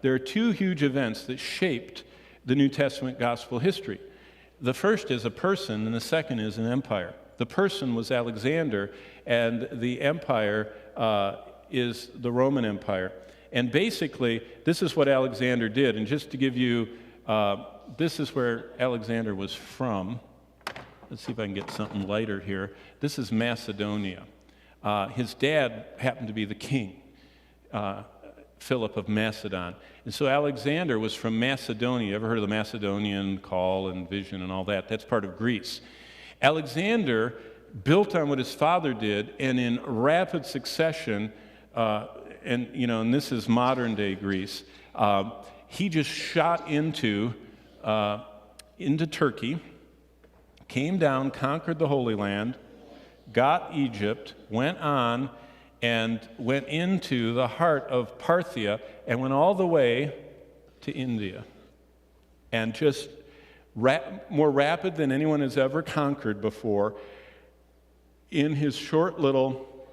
there are two huge events that shaped the New Testament gospel history. The first is a person, and the second is an empire. The person was Alexander, and the empire is the Roman Empire. And basically, this is what Alexander did. And just to give you, this is where Alexander was from. Let's see if I can get something lighter here. This is Macedonia. His dad happened to be the king, Philip of Macedon. And so Alexander was from Macedonia. Ever heard of the Macedonian call and vision and all that? That's part of Greece. Alexander built on what his father did, and in rapid succession, and this is modern day Greece, he just shot into Turkey, came down, conquered the Holy Land, got Egypt, went on, and went into the heart of Parthia, and went all the way to India. And just more rapid than anyone has ever conquered before, in his short little,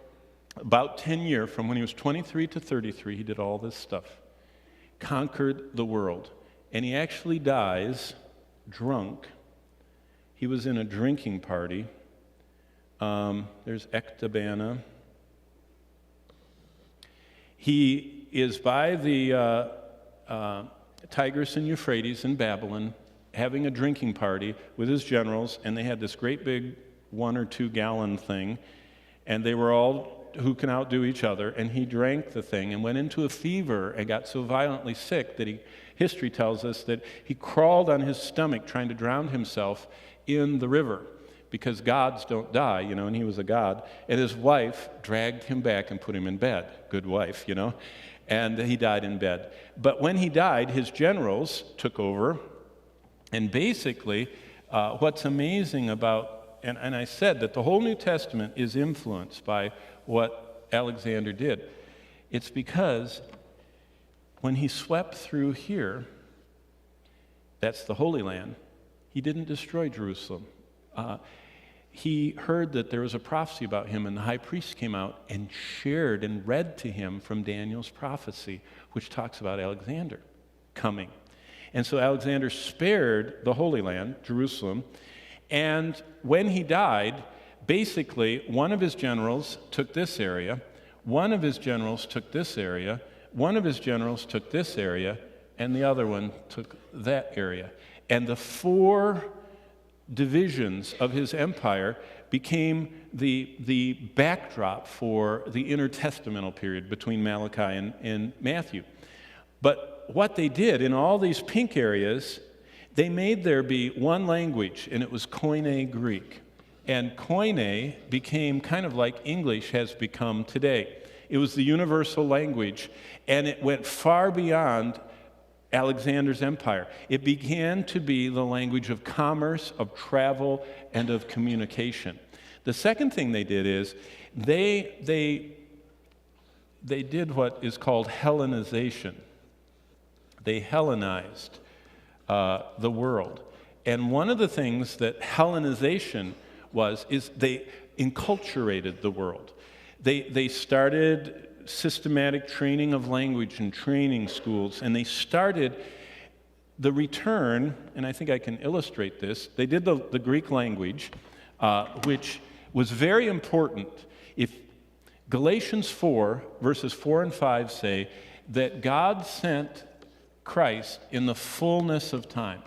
about 10 years, from when he was 23 to 33, he did all this stuff. Conquered the world. And he actually dies drunk. He was in a drinking party. There's Ecbatana. He is by the Tigris and Euphrates in Babylon, having a drinking party with his generals, and they had this great big 1 or 2 gallon thing, and they were all who can outdo each other, and he drank the thing and went into a fever and got so violently sick that history tells us that he crawled on his stomach trying to drown himself in the river, because gods don't die, and he was a god. And his wife dragged him back and put him in bed. Good wife, and he died in bed. But when he died, his generals took over, and basically what's amazing about, and I said that the whole New Testament is influenced by what Alexander did. It's because when he swept through here, that's the Holy Land, he didn't destroy Jerusalem. He heard that there was a prophecy about him, and the high priest came out and shared and read to him from Daniel's prophecy, which talks about Alexander coming. And so Alexander spared the Holy Land, Jerusalem, and when he died, basically one of his generals took this area, one of his generals took this area, one of his generals took this area, and the other one took that area. And the 4 divisions of his empire became the backdrop for the intertestamental period between Malachi and Matthew. But what they did in all these pink areas, they made there be one language, and it was Koine Greek. And Koine became kind of like English has become today. It was the universal language, and it went far beyond Alexander's empire. It began to be the language of commerce, of travel, and of communication. The second thing they did is they did what is called Hellenization. They Hellenized the world. And one of the things that Hellenization is they enculturated the world. They started systematic training of language and training schools, and they started the return, and I think I can illustrate this. They did the Greek language, which was very important. If Galatians 4, verses 4 and 5 say that God sent Christ in the fullness of time.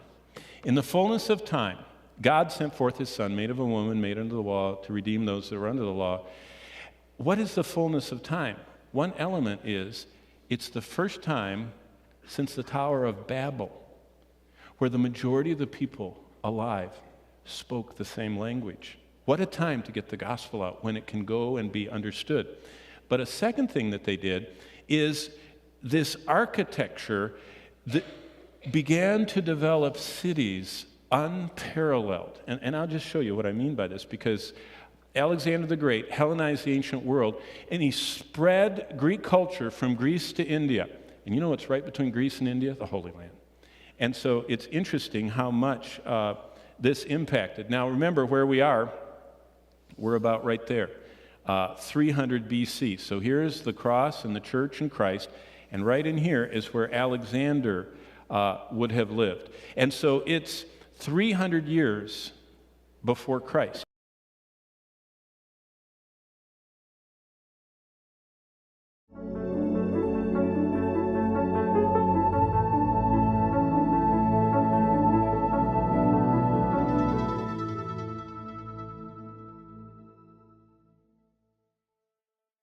In the fullness of time, God sent forth his Son, made of a woman, made under the law, to redeem those that were under the law. What is the fullness of time? One element is, it's the first time since the Tower of Babel where the majority of the people alive spoke the same language. What a time to get the gospel out, when it can go and be understood. But a second thing that they did is this architecture that began to develop cities unparalleled. And I'll just show you what I mean by this, because Alexander the Great Hellenized the ancient world, and he spread Greek culture from Greece to India. And you know what's right between Greece and India? The Holy Land. And so it's interesting how much this impacted. Now remember where we are. We're about right there, 300 BC. So here's the cross and the church and Christ. And right in here is where Alexander would have lived. And so it's 300 years before Christ.